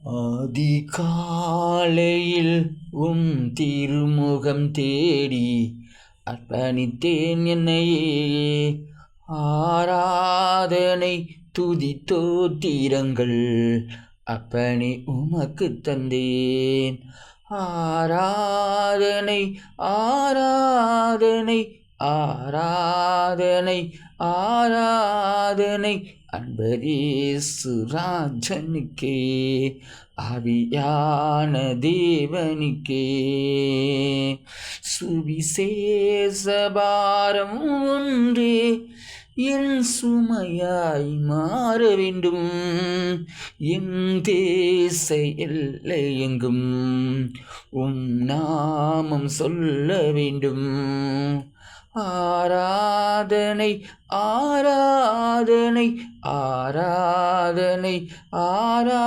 அதிகாலையில் உம் திருமுகம் தேடி அர்ப்பணித்தேன் என்னையே. ஆராதனை துதி தோத்திரங்கள் அப்பனே உமக்கு தந்தேன். ஆராதனை ஆராதனை ஆராதனை ஆராதனை அன்பரேசு ராஜனுக்கே, ஆவியான தேவனுக்கே. சுவிசேஷ பாரம் ஒன்றே என் சுமையாய் மாற வேண்டும். என் தேச எல்லை எங்கும் உம் நாமம் சொல்ல வேண்டும். ஆராதனை ஆராதனை ஆராதனை ஆரா